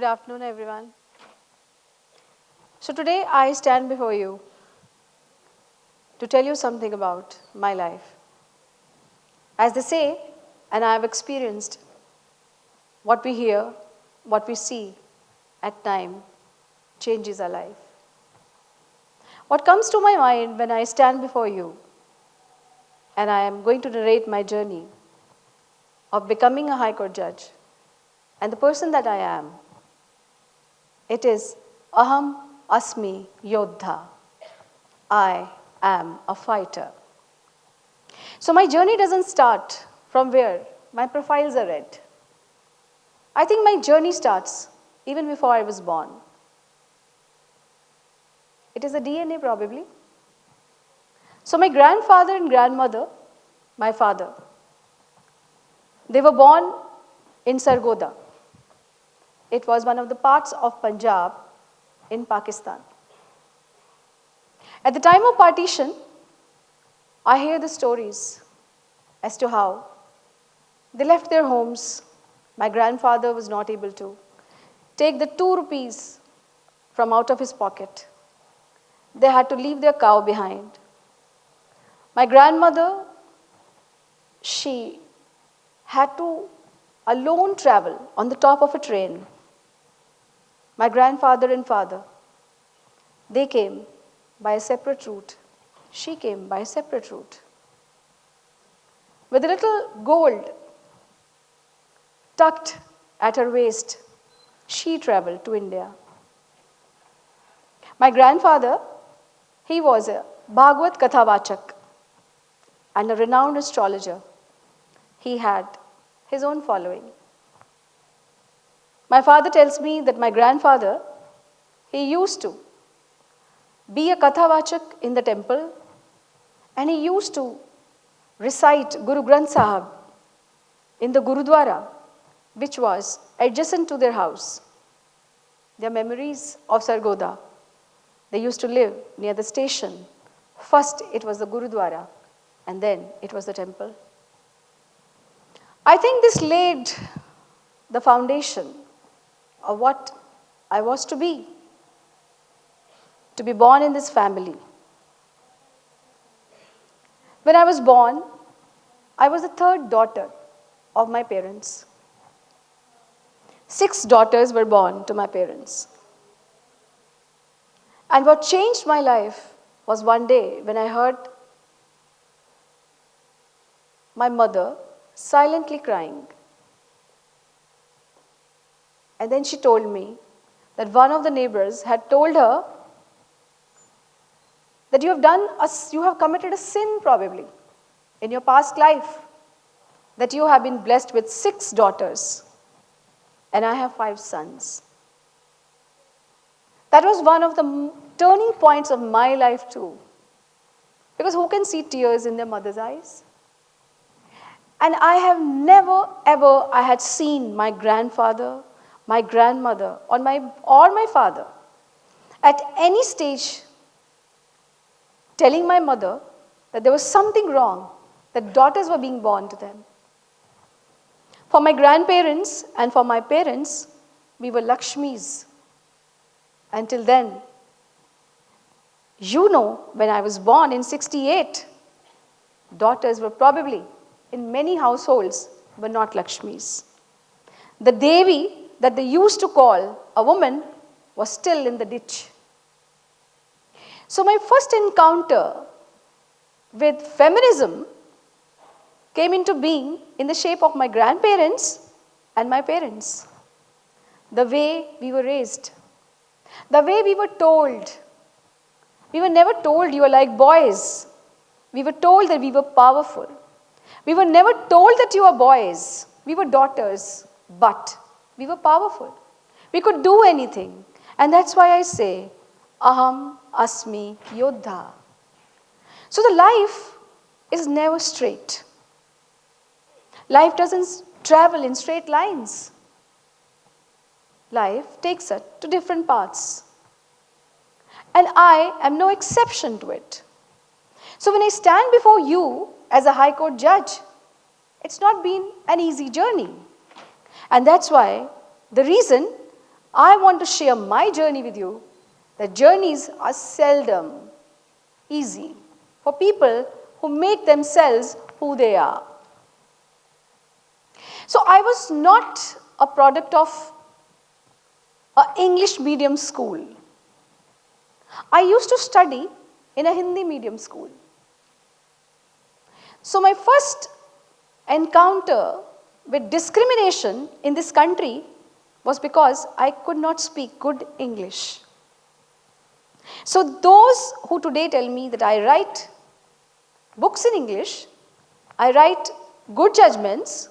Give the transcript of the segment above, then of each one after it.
afternoon, everyone. So today I stand before you to tell you something about my life. As they say, and I have experienced, what we hear, what we see at time changes our life. What comes to my mind when I stand before you and I am going to narrate my journey of becoming a High Court judge and the person that I am, it is Aham Asmi Yodha. I am a fighter. So my journey doesn't start from where my profiles are read. I think my journey starts even before I was born. It is a DNA probably. So my grandfather and grandmother, my father, they were born in Sargodha. It was one of the parts of Punjab in Pakistan. At the time of partition, I hear the stories as to how they left their homes. My grandfather was not able to take the 2 rupees from out of his pocket. They had to leave their cow behind. My grandmother, she had to alone travel on the top of a train. My grandfather and father, they came by a separate route. She came by a separate route. With a little gold tucked at her waist, she traveled to India. My grandfather, he was a Bhagavad Kathavachak and a renowned astrologer. He had his own following. My father tells me that my grandfather, he used to be a Kathavachak in the temple and he used to recite Guru Granth Sahib in the Gurudwara, which was adjacent to their house. Their memories of Sargodha. They used to live near the station. First it was the Gurudwara and then it was the temple. I think this laid the foundation of what I was to be born in this family. When I was born, I was the 3rd daughter of my parents. 6 daughters were born to my parents. And what changed my life was one day when I heard my mother silently crying. And then she told me that one of the neighbors had told her that you have committed a sin probably in your past life, that you have been blessed with 6 daughters and I have 5 sons. That was one of the turning points of my life too. Because who can see tears in their mother's eyes? And I have never ever I had seen my grandfather, my grandmother, or my father at any stage telling my mother that there was something wrong, that daughters were being born to them. For my grandparents and for my parents, we were Lakshmis. Until then, when I was born in 68, daughters were probably, in many households, were not Lakshmis. The Devi that they used to call a woman was still in the ditch. So my first encounter with feminism came into being in the shape of my grandparents and my parents. The way we were raised, the way we were told. We were never told you are like boys. We were told that we were powerful. We were never told that you are boys. We were daughters, but we were powerful. We could do anything. And that's why I say, Aham Asmi Yodha. So the life is never straight. Life doesn't travel in straight lines. Life takes us to different paths. And I am no exception to it. So when I stand before you as a High Court judge, it's not been an easy journey. And that's why the reason I want to share my journey with you. The journeys are seldom easy for people who make themselves who they are. So I was not a product of an English medium school. I used to study in a Hindi medium school. So my first encounter with discrimination in this country was because I could not speak good English. So those who today tell me that I write books in English, I write good judgments,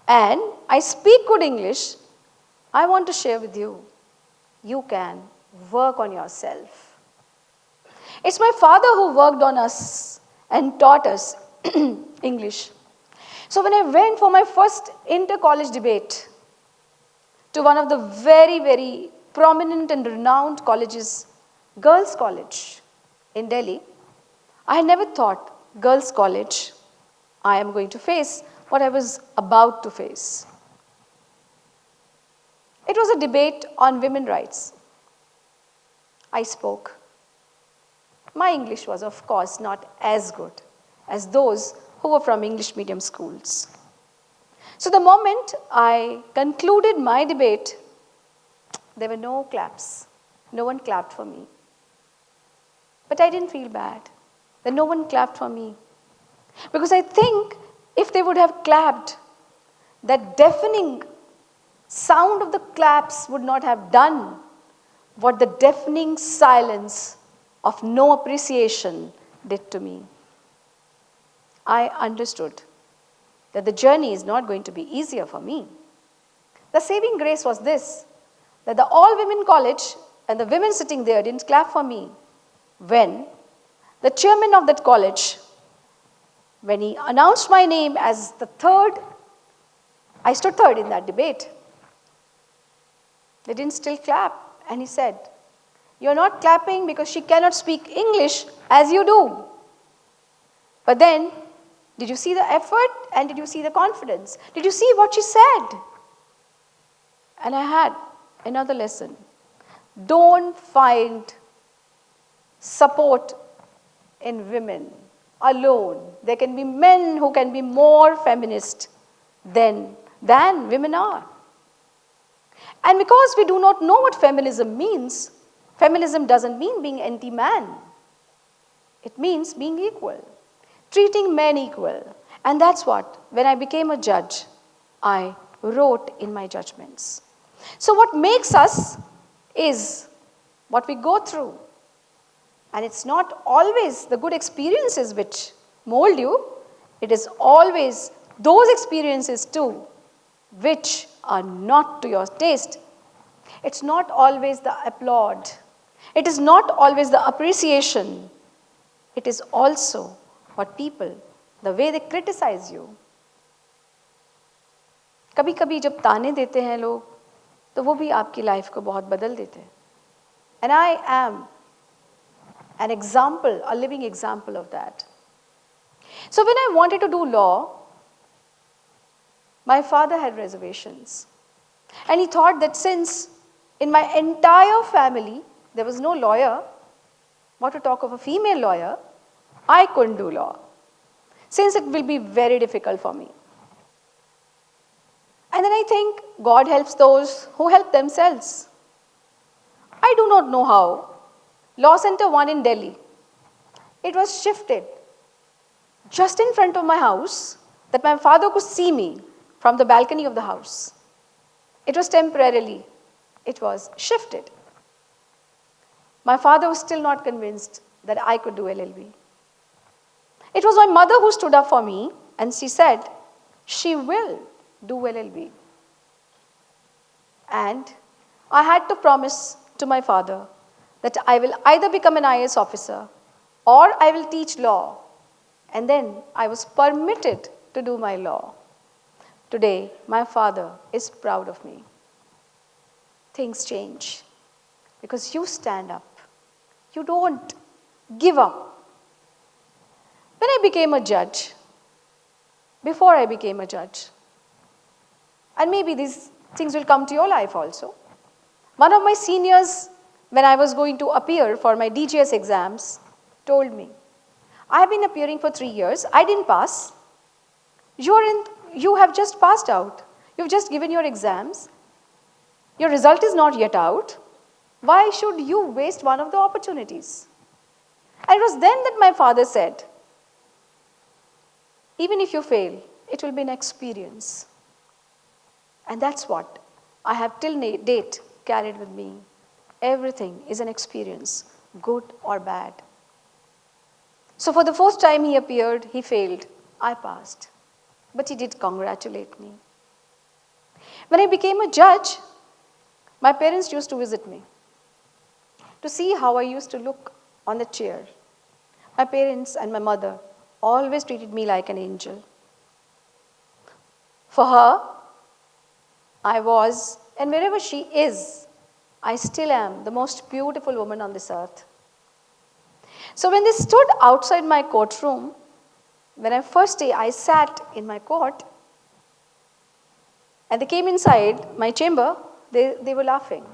and I speak good English, I want to share with you, you can work on yourself. It's my father who worked on us and taught us English. So when I went for my first inter-college debate to one of the very, very prominent and renowned colleges, Girls' College in Delhi, I had never thought, Girls' College, I am going to face what I was about to face. It was a debate on women's rights. I spoke. My English was, of course, not as good as those who were from English medium schools. So the moment I concluded my debate, there were no claps. No one clapped for me. But I didn't feel bad that no one clapped for me. Because I think if they would have clapped, that deafening sound of the claps would not have done what the deafening silence of no appreciation did to me. I understood that the journey is not going to be easier for me. The saving grace was this, that the all-women college and the women sitting there didn't clap for me when the chairman of that college, when he announced my name as the third, I stood third in that debate. They didn't still clap, and he said, "You're not clapping because she cannot speak English as you do. But then, did you see the effort and did you see the confidence? Did you see what she said?" And I had another lesson. Don't find support in women alone. There can be men who can be more feminist than women are. And because we do not know what feminism means, feminism doesn't mean being anti-man. It means being equal, treating men equal. And that's what, when I became a judge, I wrote in my judgments. So what makes us is what we go through. And it's not always the good experiences which mold you. It is always those experiences too which are not to your taste. It's not always the applaud. It is not always the appreciation. It is also what people, the way they criticize you. कभी-कभी जब ताने देते हैं लोग, तो वो भी आपकी लाइफ को बहुत बदल देते हैं. And I am an example, a living example of that. So when I wanted to do law, my father had reservations. And he thought that since in my entire family there was no lawyer, what to talk of a female lawyer, I couldn't do law, since it will be very difficult for me. And then I think God helps those who help themselves. I do not know how. Law Center 1 in Delhi, it was shifted just in front of my house that my father could see me from the balcony of the house. It was temporarily, it was shifted. My father was still not convinced that I could do LL.B. It was my mother who stood up for me and she said, she will do LL.B. And I had to promise to my father that I will either become an IAS officer or I will teach law. And then I was permitted to do my law. Today, my father is proud of me. Things change because you stand up. You don't give up. When I became a judge, before I became a judge, and maybe these things will come to your life also. One of my seniors, when I was going to appear for my DGS exams, told me, I have been appearing for 3 years, I didn't pass. You have just passed out. You've just given your exams. Your result is not yet out. Why should you waste one of the opportunities? And it was then that my father said, even if you fail, it will be an experience. And that's what I have till date carried with me. Everything is an experience, good or bad. So for the first time he appeared, he failed. I passed. But he did congratulate me. When I became a judge, my parents used to visit me to see how I used to look on the chair. My parents and my mother always treated me like an angel. For her, I was, and wherever she is, I still am the most beautiful woman on this earth. So when they stood outside my courtroom, when I first day I sat in my court, and they came inside my chamber, they were laughing.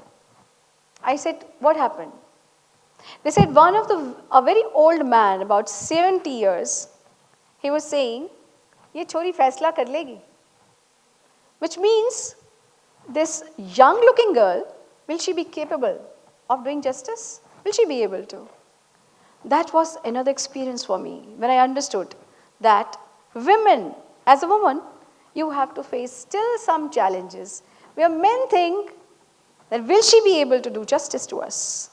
I said, what happened? They said, a very old man, about 70 years, he was saying, ye chori faisla kar legi. Which means, this young looking girl, will she be capable of doing justice? Will she be able to? That was another experience for me when I understood that women, as a woman, you have to face still some challenges where men think that will she be able to do justice to us?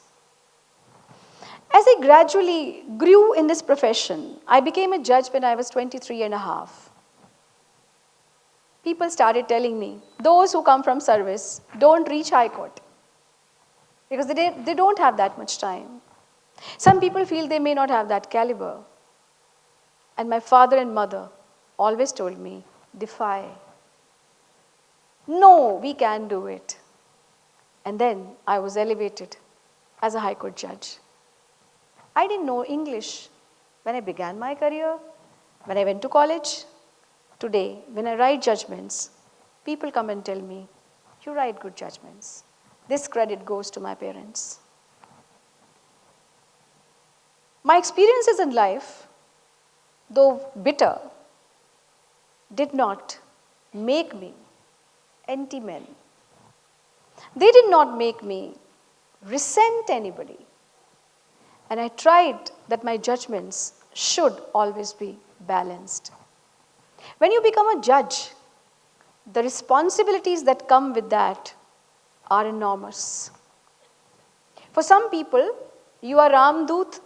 As I gradually grew in this profession, I became a judge when I was 23 and a half. People started telling me, those who come from service don't reach High Court because they don't have that much time. Some people feel they may not have that caliber. And my father and mother always told me, defy. No, we can do it. And then I was elevated as a High Court judge. I didn't know English when I began my career, when I went to college. Today, when I write judgments, people come and tell me, you write good judgments. This credit goes to my parents. My experiences in life, though bitter, did not make me anti-men. They did not make me resent anybody. And I tried that my judgments should always be balanced. When you become a judge, the responsibilities that come with that are enormous. For some people, you are Ramdut.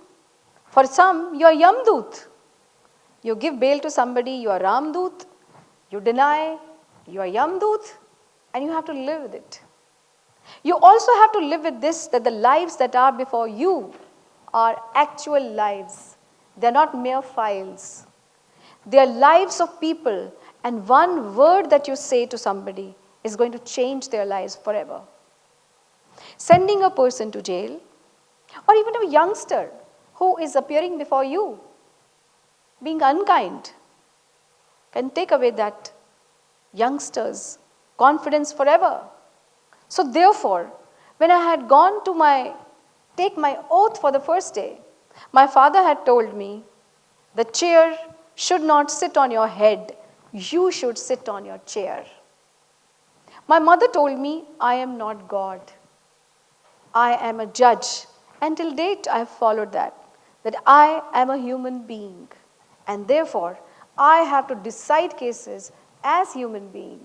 For some, you are Yamdut. You give bail to somebody, you are Ramdut. You deny, you are Yamdut. And you have to live with it. You also have to live with this, that the lives that are before you are actual lives. They are not mere files. They are lives of people, and one word that you say to somebody is going to change their lives forever. Sending a person to jail, or even a youngster who is appearing before you, being unkind, can take away that youngster's confidence forever. So therefore, when I had gone to take my oath for the first day, my father had told me, the chair should not sit on your head, you should sit on your chair. My mother told me, I am not God. I am a judge. Until date, I have followed that I am a human being. And therefore, I have to decide cases as human being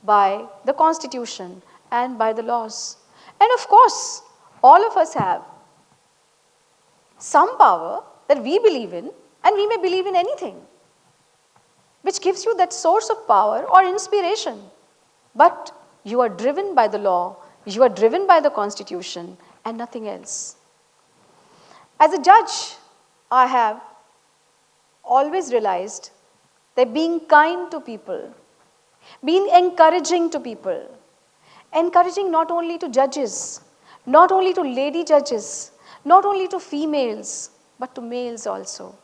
by the Constitution and by the laws. And of course, all of us have some power that we believe in, and we may believe in anything, which gives you that source of power or inspiration. But you are driven by the law, you are driven by the Constitution, and nothing else. As a judge, I have always realized that being kind to people, being encouraging to people, encouraging not only to judges, not only to lady judges, not only to females, but to males also,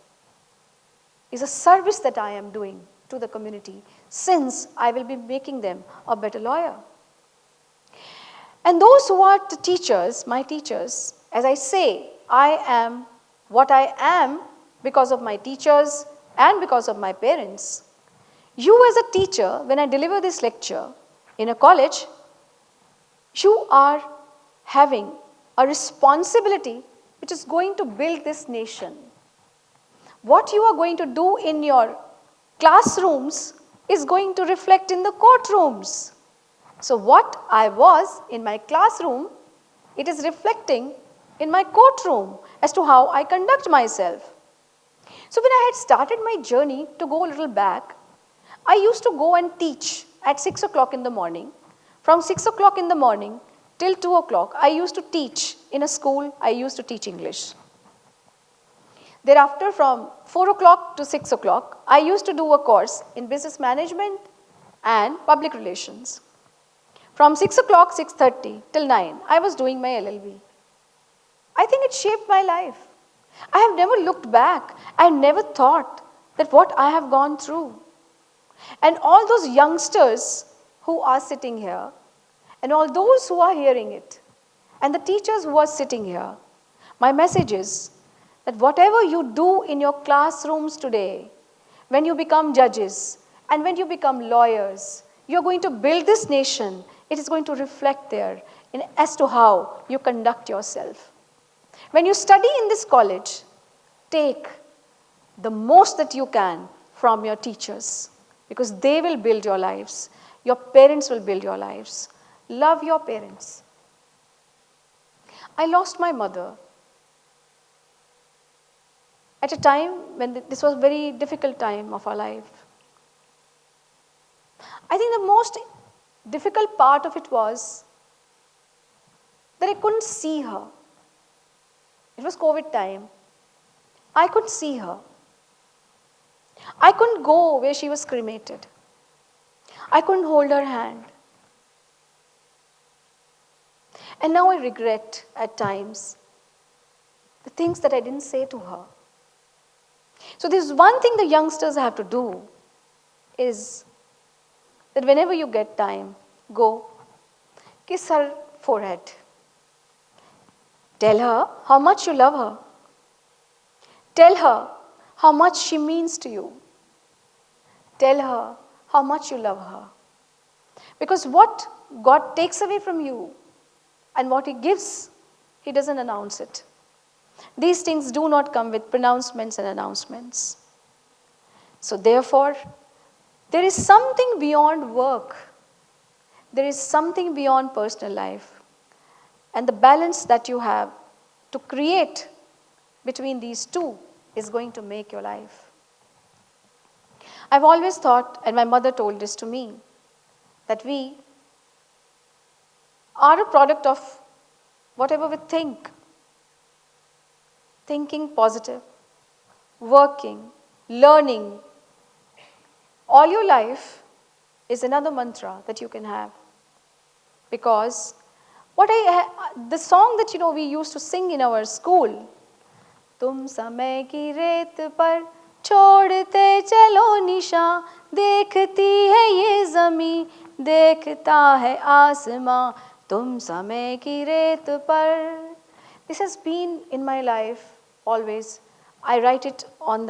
is a service that I am doing to the community, since I will be making them a better lawyer. And those who are the teachers, my teachers, as I say, I am what I am because of my teachers and because of my parents. You as a teacher, when I deliver this lecture in a college, you are having a responsibility which is going to build this nation. What you are going to do in your classrooms is going to reflect in the courtrooms. So what I was in my classroom, it is reflecting in my courtroom as to how I conduct myself. So when I had started my journey, to go a little back, I used to go and teach at 6 o'clock in the morning. From 6 o'clock in the morning till 2 o'clock, I used to teach in a school. I used to teach English. Thereafter, from 4 o'clock to 6 o'clock, I used to do a course in business management and public relations. From 6 o'clock, 6:30 till 9, I was doing my LL.B. I think it shaped my life. I have never looked back. I have never thought that what I have gone through. And all those youngsters who are sitting here, and all those who are hearing it, and the teachers who are sitting here, my message is that whatever you do in your classrooms today, when you become judges and when you become lawyers, you're going to build this nation. It is going to reflect there as to how you conduct yourself. When you study in this college, take the most that you can from your teachers, because they will build your lives. Your parents will build your lives. Love your parents. I lost my mother at a time when this was a very difficult time of our life. I think the most difficult part of it was that I couldn't see her. It was COVID time. I couldn't see her. I couldn't go where she was cremated. I couldn't hold her hand. And now I regret at times the things that I didn't say to her. So there's one thing the youngsters have to do is that whenever you get time, go, kiss her forehead. Tell her how much you love her. Tell her how much she means to you. Tell her how much you love her. Because what God takes away from you and what He gives, He doesn't announce it. These things do not come with pronouncements and announcements. So therefore, there is something beyond work. There is something beyond personal life. And the balance that you have to create between these two is going to make your life. I've always thought, and my mother told this to me, that we are a product of whatever we think. Thinking positive, working, learning. All your life is another mantra that you can have. Because the song that we used to sing in our school, तुम समय की रेत पर छोड़ते चलो निशान, देखती है ये ज़मीं, देखता है आसमां, तुम समय की रेत पर. This has been in my life always. I write it on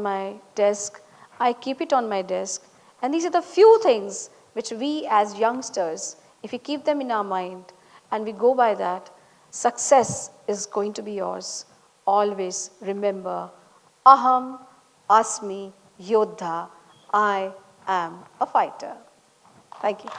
my desk. I keep it on my desk. And these are the few things which we as youngsters, if we keep them in our mind and we go by that, success is going to be yours. Always remember, Aham Asmi Yodha. I am a fighter. Thank you.